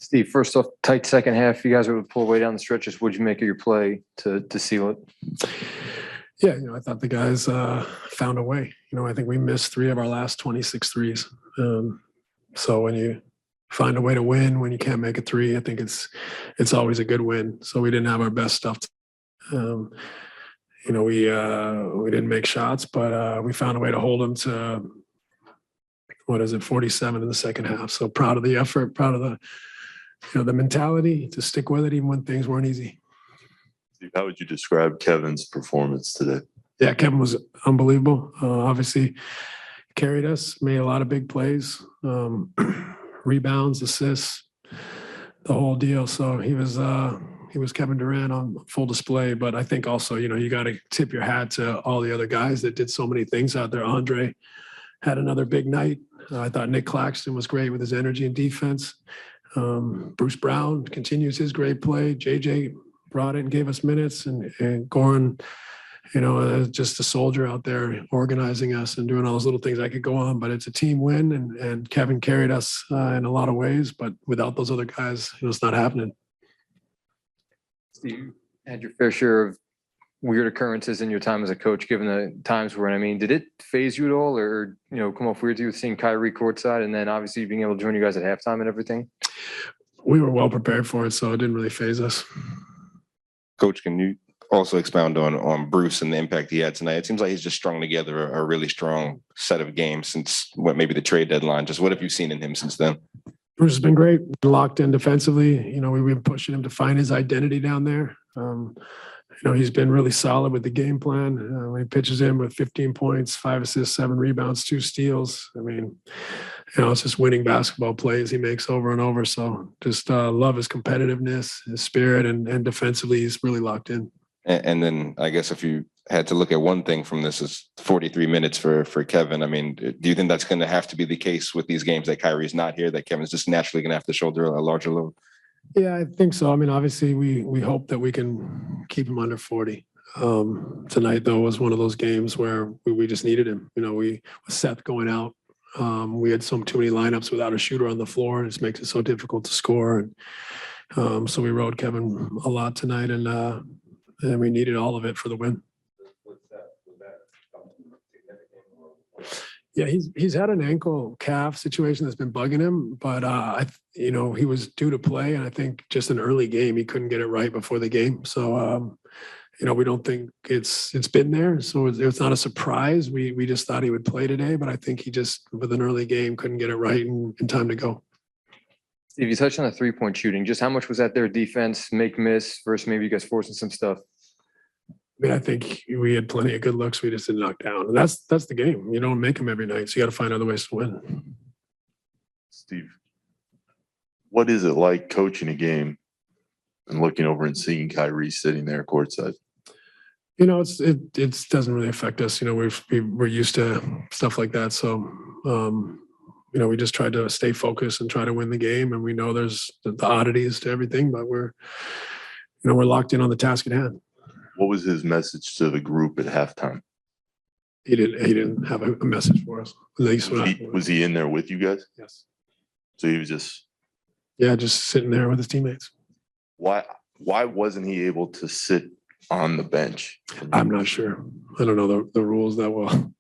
Steve, first off, tight second half. You guys were able to pull away down the stretch. Just what'd you make of your play to seal it? Yeah, I thought the guys found a way. I think we missed 3 of our last 26 threes. So when you find a way to win, when you can't make a 3, I think it's always a good win. So we didn't have our best stuff. We didn't make shots, but we found a way to hold them to 47 in the second half. So proud of the effort, proud of the mentality to stick with it even when things weren't easy. Steve, how would you describe Kevin's performance today? Yeah, Kevin was unbelievable. Obviously carried us, made a lot of big plays, rebounds, assists, the whole deal. So he was Kevin Durant on full display. But I think also, you got to tip your hat to all the other guys that did so many things out there. Andre had another big night. I thought Nick Claxton was great with his energy and defense. Bruce Brown continues his great play. JJ brought it and gave us minutes, and Goran, just a soldier out there organizing us and doing all those little things. I could go on, but it's a team win, and Kevin carried us in a lot of ways, but without those other guys, it's not happening. You had your fair share of weird occurrences in your time as a coach, given the times we're in. I mean, did it phase you at all, or come off weird to you seeing Kyrie courtside, and then obviously being able to join you guys at halftime and everything? We were well prepared for it, so it didn't really phase us. Coach, can you also expound on Bruce and the impact he had tonight? It seems like he's just strung together a really strong set of games since maybe the trade deadline. Just what have you seen in him since then? Bruce has been great, locked in defensively. We've been pushing him to find his identity down there. He's been really solid with the game plan. When he pitches in with 15 points, 5 assists, 7 rebounds, 2 steals. I mean, it's just winning basketball plays he makes over and over. So just love his competitiveness, his spirit, and defensively he's really locked in. And then I guess if you had to look at one thing from this, is 43 minutes for Kevin. I mean, do you think that's going to have to be the case with these games that Kyrie's not here, that Kevin's just naturally going to have to shoulder a larger load? Yeah, I think so. I mean, obviously we hope that we can keep him under 40. Tonight, though, was one of those games where we just needed him. With Seth going out, we had too many lineups without a shooter on the floor, and it makes it so difficult to score. And so we rode Kevin a lot tonight, and we needed all of it for the win. Yeah, he's had an ankle calf situation that's been bugging him, but he was due to play, and I think just an early game he couldn't get it right before the game. So we don't think it's been there, so it's not a surprise. We just thought he would play today, but I think he just with an early game couldn't get it right in time to go. Steve, you touched on the 3-point shooting. Just how much was that their defense make miss versus maybe you guys forcing some stuff? I mean, I think we had plenty of good looks we just didn't knock down. And that's the game. You don't make them every night, so you got to find other ways to win. Steve, what is it like coaching a game and looking over and seeing Kyrie sitting there courtside? It doesn't really affect us. We're used to stuff like that. So, we just try to stay focused and try to win the game. And we know there's the oddities to everything, but we're locked in on the task at hand. What was his message to the group at halftime? He didn't have a message for us. At least was he in there with you guys? Yes. So he was just sitting there with his teammates. Why wasn't he able to sit on the bench? I'm not sure. I don't know the rules that well.